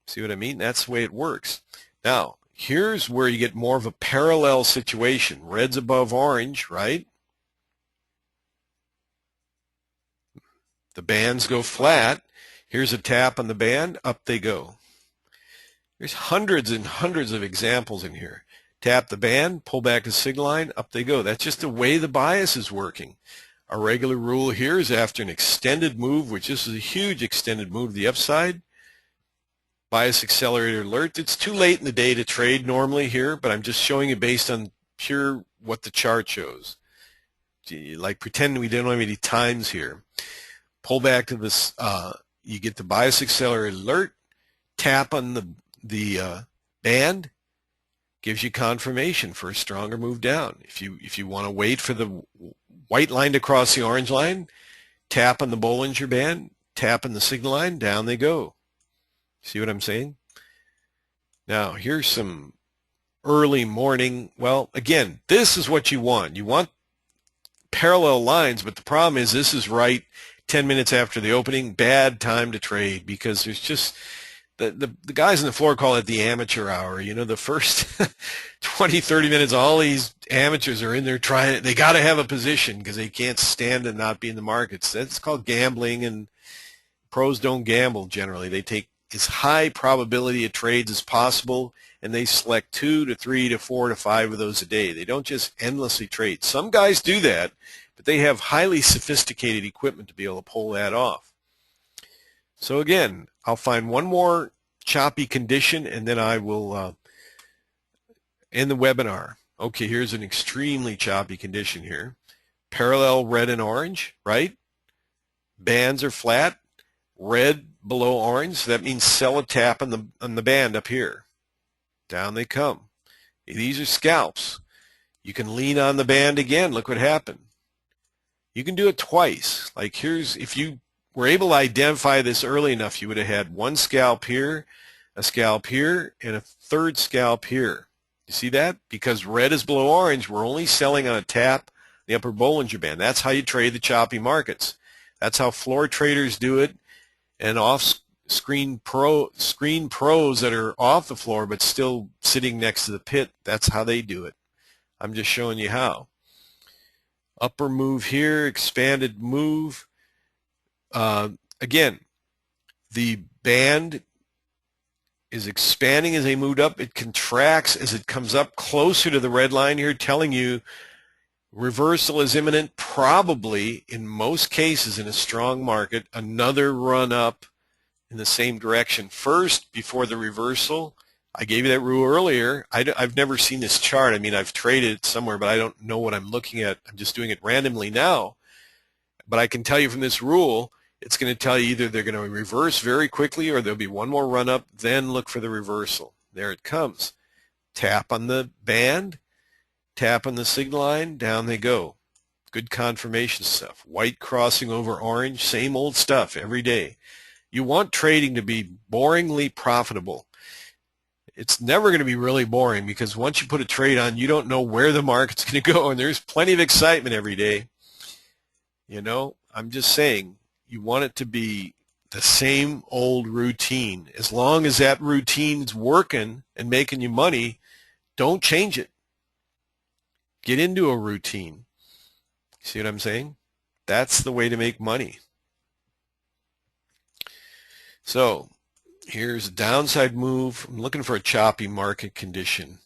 Speaker 2: See what I mean? That's the way it works. Now, here's where you get more of a parallel situation. Red's above orange, right? The bands go flat. Here's a tap on the band. Up they go. There's hundreds and hundreds of examples in here. Tap the band, pull back the signal line, up they go. That's just the way the bias is working. Our regular rule here is after an extended move, which this is a huge extended move to the upside, bias accelerator alert. It's too late in the day to trade normally here, but I'm just showing you based on pure what the chart shows. Like pretend we don't have any times here. Pull back to this, you get the bias accelerator alert, tap on the band, gives you confirmation for a stronger move down. If you want to wait for the white line to cross the orange line, tap on the Bollinger Band, tap on the signal line, down they go. See what I'm saying? Now, here's some early morning. Well, again, this is what you want. You want parallel lines, but the problem is this is right 10 minutes after the opening. Bad time to trade because there's just the guys on the floor call it the amateur hour. The first 20, 30 minutes, all these amateurs are in there trying. They got to have a position because they can't stand to not be in the markets. That's called gambling, and pros don't gamble generally. They take as high probability of trades as possible, and they select 2 to 3 to 4 to 5 of those a day. They don't just endlessly trade. Some guys do that, but they have highly sophisticated equipment to be able to pull that off. So again, I'll find one more choppy condition, and then I will end the webinar. Okay, here's an extremely choppy condition here. Parallel red and orange, right? Bands are flat. Red below orange. That means sell a tap on the band up here. Down they come. These are scalps. You can lean on the band again. Look what happened. You can do it twice. Like here's, if you were able to identify this early enough, you would have had one scalp here, a scalp here, and a third scalp here. You see that? Because red is below orange, we're only selling on a tap, the upper Bollinger Band. That's how you trade the choppy markets. That's how floor traders do it, and screen pros that are off the floor but still sitting next to the pit, that's how they do it. I'm just showing you how. Upper move here, expanded move. Again, the band is expanding as they moved up. It contracts as it comes up closer to the red line here, telling you reversal is imminent. Probably, in most cases in a strong market, another run up in the same direction first before the reversal. I gave you that rule earlier. I've never seen this chart. I mean, I've traded it somewhere, but I don't know what I'm looking at. I'm just doing it randomly now. But I can tell you from this rule, it's going to tell you either they're going to reverse very quickly or there'll be one more run up, then look for the reversal. There it comes. Tap on the band, tap on the signal line, down they go. Good confirmation stuff. White crossing over orange, same old stuff every day. You want trading to be boringly profitable. It's never going to be really boring because once you put a trade on, you don't know where the market's going to go, and there's plenty of excitement every day. You know, I'm just saying, you want it to be the same old routine. As long as that routine's working and making you money, don't change it. Get into a routine. See what I'm saying? That's the way to make money. So here's a downside move. I'm looking for a choppy market condition.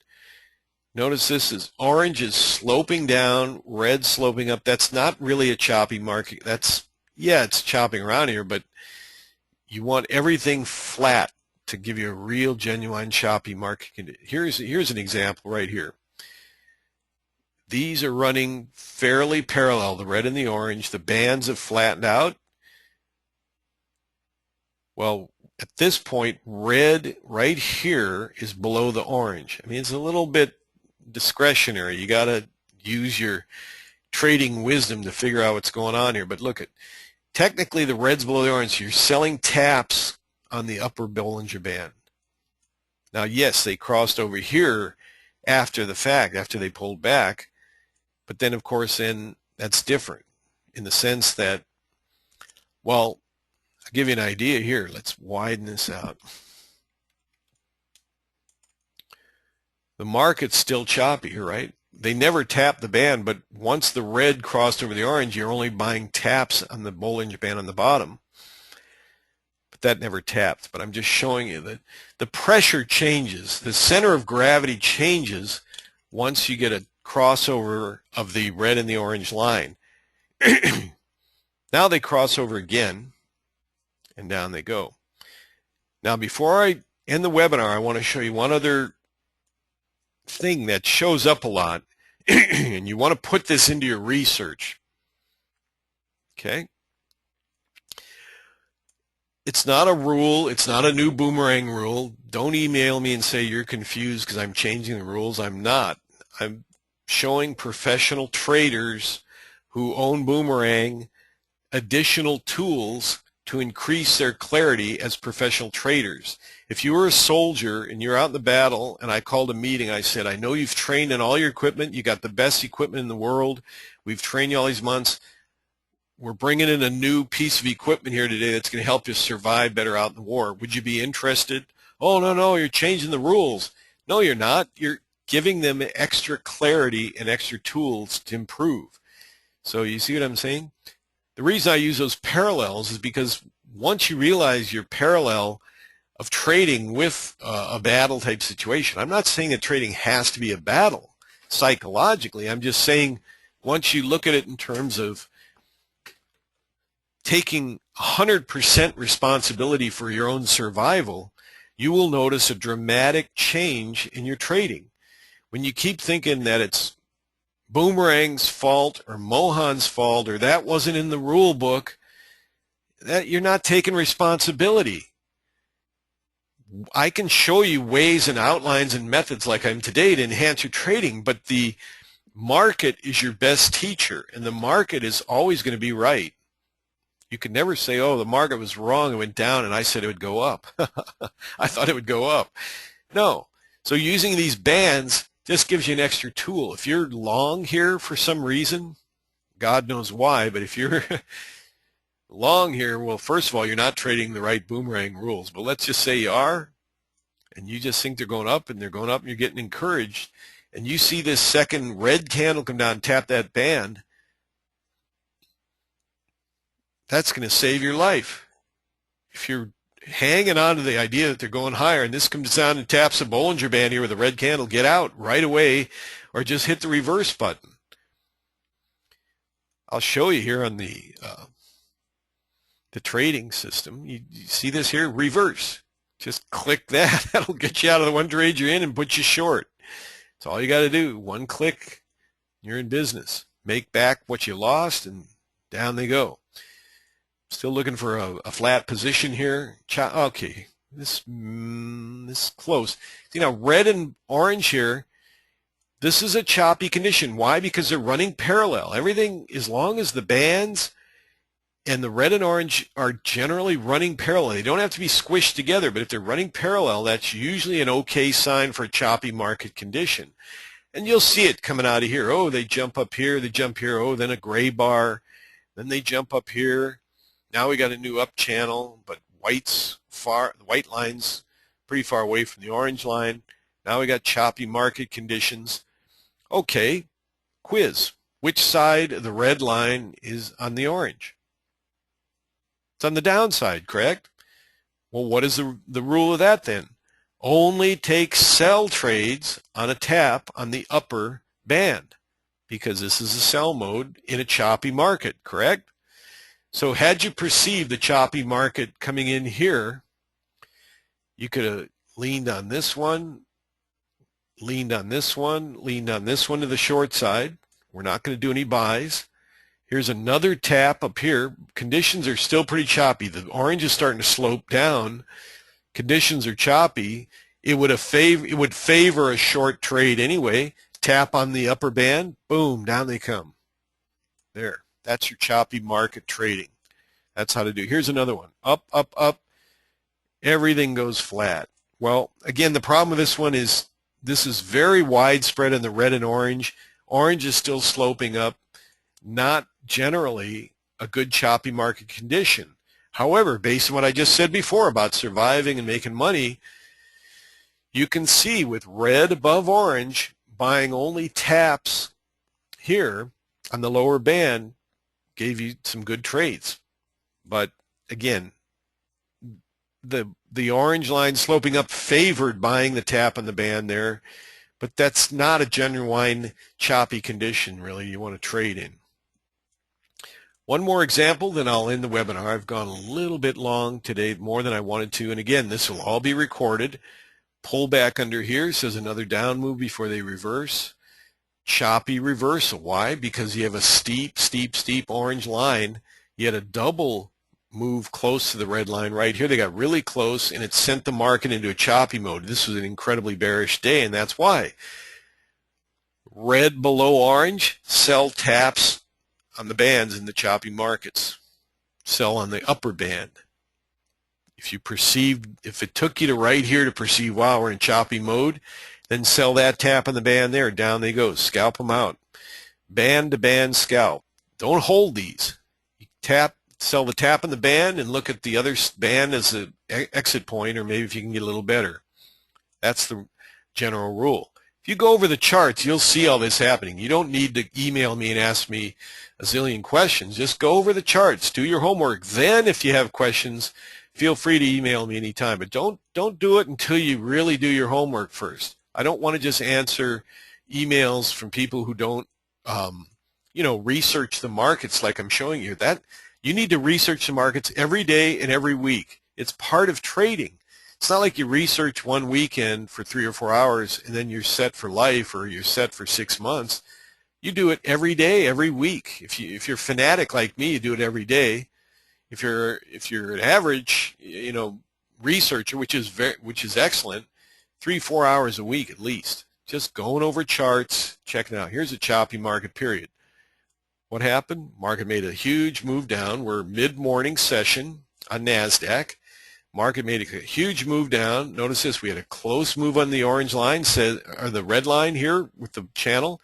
Speaker 2: Notice this is orange is sloping down, red sloping up. That's not really a choppy market. That's, yeah, it's chopping around here, but you want everything flat to give you a real, genuine choppy market condition. Here's an example right here. These are running fairly parallel, the red and the orange. The bands have flattened out. Well, at this point, red right here is below the orange. I mean, it's a little bit discretionary. You got to use your trading wisdom to figure out what's going on here. But look at, technically the red's below the orange. You're selling taps on the upper Bollinger Band. Now, yes, they crossed over here after the fact, after they pulled back. But then, of course, then that's different in the sense that, well, I'll give you an idea here. Let's widen this out. The market's still choppy, right? They never tap the band, but once the red crossed over the orange, you're only buying taps on the Bollinger Band on the bottom. But that never tapped. But I'm just showing you that the pressure changes. The center of gravity changes once you get a crossover of the red and the orange line. Now they cross over again, and down they go. Now, before I end the webinar, I want to show you one other thing that shows up a lot, and you want to put this into your research. Okay? It's not a rule. It's not a new Boomerang rule. Don't email me and say you're confused because I'm changing the rules. I'm not. I'm showing professional traders who own Boomerang additional tools to increase their clarity as professional traders. If you were a soldier and you're out in the battle and I called a meeting, I said, I know you've trained in all your equipment. You got the best equipment in the world. We've trained you all these months. We're bringing in a new piece of equipment here today that's going to help you survive better out in the war. Would you be interested? Oh, no, you're changing the rules. No, you're not. You're giving them extra clarity and extra tools to improve. So you see what I'm saying? The reason I use those parallels is because once you realize your parallel of trading with a battle type situation, I'm not saying that trading has to be a battle psychologically. I'm just saying once you look at it in terms of taking 100% responsibility for your own survival, you will notice a dramatic change in your trading. When you keep thinking that it's Boomerang's fault or Mohan's fault or that wasn't in the rule book, that you're not taking responsibility. I can show you ways and outlines and methods like I'm today to enhance your trading, but the market is your best teacher, and the market is always going to be right. You can never say, oh, the market was wrong, it went down, and I said it would go up. I thought it would go up. No. So using these bands just gives you an extra tool. If you're long here for some reason, God knows why, but if you're long here, well, first of all, you're not trading the right boomerang rules. But let's just say you are, and you just think they're going up, and they're going up, and you're getting encouraged, and you see this second red candle come down and tap that band, that's going to save your life. If you're hanging on to the idea that they're going higher, and this comes down and taps the Bollinger Band here with a red candle, get out right away, or just hit the reverse button. I'll show you here on the trading system. You see this here? Reverse. Just click that. That'll get you out of the one trade you're in and put you short. That's all you got to do. One click, you're in business. Make back what you lost, and down they go. Still looking for a flat position here. Okay, this close. See now, red and orange here. This is a choppy condition. Why? Because they're running parallel. Everything, as long as the bands and the red and orange are generally running parallel. They don't have to be squished together, but if they're running parallel, that's usually an okay sign for a choppy market condition. And you'll see it coming out of here. Oh, they jump up here, they jump here. Oh, then a gray bar. Then they jump up here. Now we got a new up channel, but the white line's pretty far away from the orange line. Now we got choppy market conditions. Okay, quiz. Which side of the red line is on the orange? It's on the downside, correct? Well, what is the rule of that then? Only take sell trades on a tap on the upper band, because this is a sell mode in a choppy market, correct? So had you perceived the choppy market coming in here, you could have leaned on this one, leaned on this one, leaned on this one to the short side. We're not going to do any buys. Here's another tap up here. Conditions are still pretty choppy. The orange is starting to slope down. Conditions are choppy. It would favor a short trade anyway. Tap on the upper band, boom, down they come. There. That's your choppy market trading. That's how to do it. Here's another one. Up, up, up. Everything goes flat. Well, again, the problem with this one is this is very widespread in the red and orange. Orange is still sloping up. Not generally a good choppy market condition. However, based on what I just said before about surviving and making money, you can see with red above orange, buying only taps here on the lower band gave you some good trades. But again, the orange line sloping up favored buying the tap on the band there, but that's not a genuine choppy condition really you want to trade in. One more example, then I'll end the webinar. I've gone a little bit long today, more than I wanted to, and again, this will all be recorded. Pull back under here, says another down move before they reverse. Choppy reversal. Why? Because you have a steep orange line. You had a double move close to the red line right here. They got really close, and it sent the market into a choppy mode. This was an incredibly bearish day, and that's why. Red below orange, sell taps on the bands in the choppy markets. Sell on the upper band. If it took you to right here to perceive, wow, we're in choppy mode, then sell that tap on the band there. Down they go. Scalp them out. Band to band scalp. Don't hold these. You sell the tap on the band and look at the other band as an exit point, or maybe if you can get a little better. That's the general rule. If you go over the charts, you'll see all this happening. You don't need to email me and ask me a zillion questions. Just go over the charts. Do your homework. Then if you have questions, feel free to email me anytime. But don't do it until you really do your homework first. I don't want to just answer emails from people who don't, research the markets like I'm showing you. That you need to research the markets every day and every week. It's part of trading. It's not like you research one weekend for 3 or 4 hours and then you're set for life or you're set for 6 months. You do it every day, every week. If you're fanatic like me, you do it every day. If you're an average, researcher, which is excellent, 3-4 hours a week at least, just going over charts, checking out. Here's a choppy market period. What happened? Market made a huge move down. We're mid-morning session on NASDAQ. Market made a huge move down. Notice this, we had a close move on the orange line, or the red line here with the channel.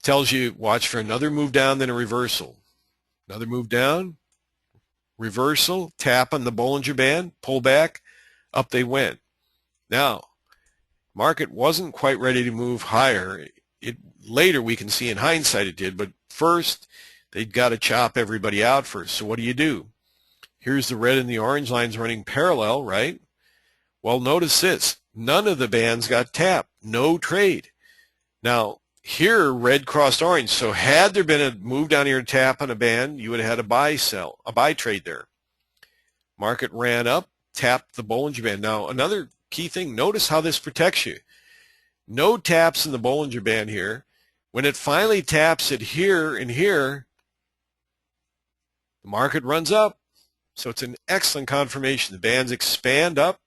Speaker 2: Tells you watch for another move down, then a reversal. Another move down, reversal, tap on the Bollinger Band, pull back, up they went. Now, market wasn't quite ready to move higher. Later we can see in hindsight it did, but first they'd got to chop everybody out first. So what do? Here's the red and the orange lines running parallel, right? Well, notice this. None of the bands got tapped. No trade. Now, here, red crossed orange. So had there been a move down here and tap on a band, you would have had a buy trade there. Market ran up, tapped the Bollinger Band. Now, another key thing, notice how this protects you. No taps in the Bollinger Band here. When it finally taps it here and here, the market runs up. So it's an excellent confirmation. The bands expand up,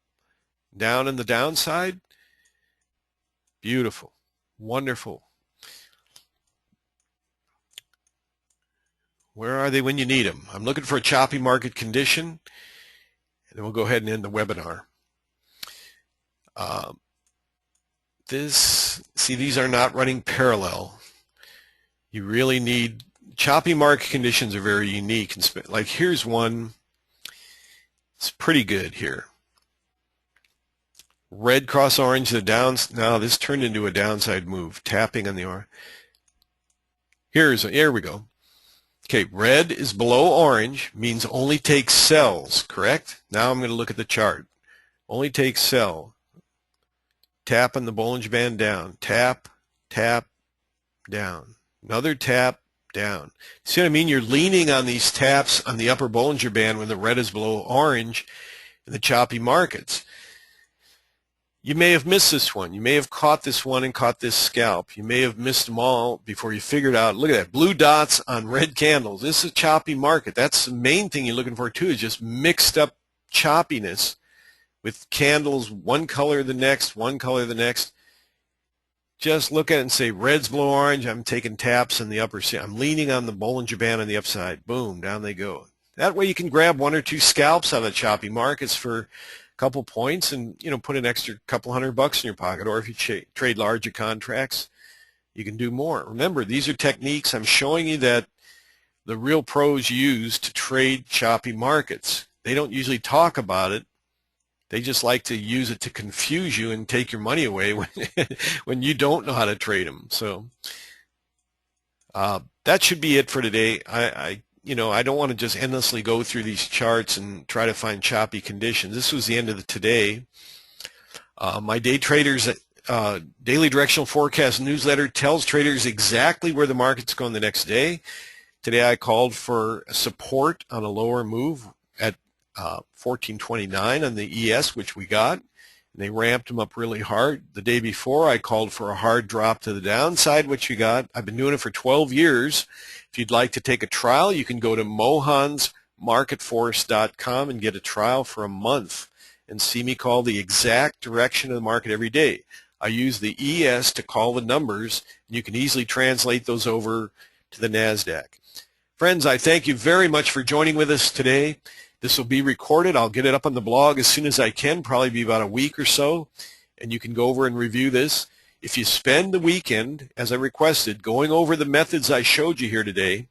Speaker 2: down in the downside. Beautiful. Wonderful. Where are they when you need them? I'm looking for a choppy market condition, and then we'll go ahead and end the webinar. These are not running parallel. You really need, choppy market conditions are very unique. Like here's one, it's pretty good here. Red cross orange, now this turned into a downside move, tapping on the orange. Here we go. Okay, red is below orange, means only take sells, correct? Now I'm going to look at the chart. Only take sell. Tap on the Bollinger Band down. Tap, tap, down. Another tap, down. See what I mean? You're leaning on these taps on the upper Bollinger Band when the red is below orange in the choppy markets. You may have missed this one. You may have caught this one and caught this scalp. You may have missed them all before you figured out, look at that, blue dots on red candles. This is a choppy market. That's the main thing you're looking for too, is just mixed up choppiness with candles, one color the next, one color the next. Just look at it and say, red's below orange, I'm taking taps in the upper, I'm leaning on the Bollinger Band on the upside. Boom, down they go. That way you can grab 1 or 2 scalps out of the choppy markets for couple points and put an extra couple $100 in your pocket, or if you trade larger contracts you can do more. Remember, these are techniques I'm showing you that the real pros use to trade choppy markets. They don't usually talk about it. They just like to use it to confuse you and take your money away when you don't know how to trade them. So that should be it for today. I don't want to just endlessly go through these charts and try to find choppy conditions. This was the end of the today. My day traders daily directional forecast newsletter tells traders exactly where the market's going the next day. Today I called for support on a lower move at 1429 on the ES, which we got. And they ramped them up really hard. The day before I called for a hard drop to the downside, which we got. I've been doing it for 12 years. If you'd like to take a trial, you can go to mohansmarketforce.com and get a trial for a month and see me call the exact direction of the market every day. I use the ES to call the numbers, and you can easily translate those over to the NASDAQ. Friends, I thank you very much for joining with us today. This will be recorded. I'll get it up on the blog as soon as I can, probably be about a week or so, and you can go over and review this. If you spend the weekend, as I requested, going over the methods I showed you here today,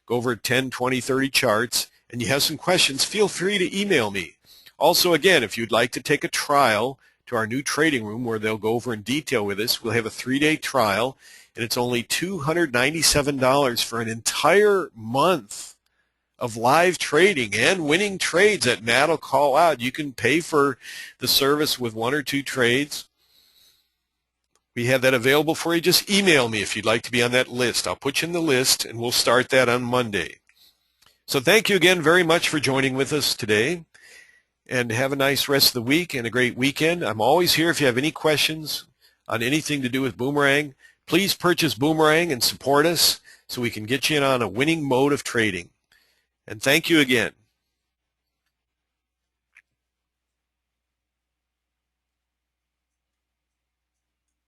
Speaker 2: go over 10, 20, 30 charts, and you have some questions, feel free to email me. Also, again, if you'd like to take a trial to our new trading room where they'll go over in detail with us, we'll have a 3-day trial, and it's only $297 for an entire month of live trading and winning trades that Matt will call out. You can pay for the service with 1 or 2 trades. We have that available for you. Just email me if you'd like to be on that list. I'll put you in the list, and we'll start that on Monday. So thank you again very much for joining with us today, and have a nice rest of the week and a great weekend. I'm always here if you have any questions on anything to do with Boomerang. Please purchase Boomerang and support us so we can get you in on a winning mode of trading. And thank you again.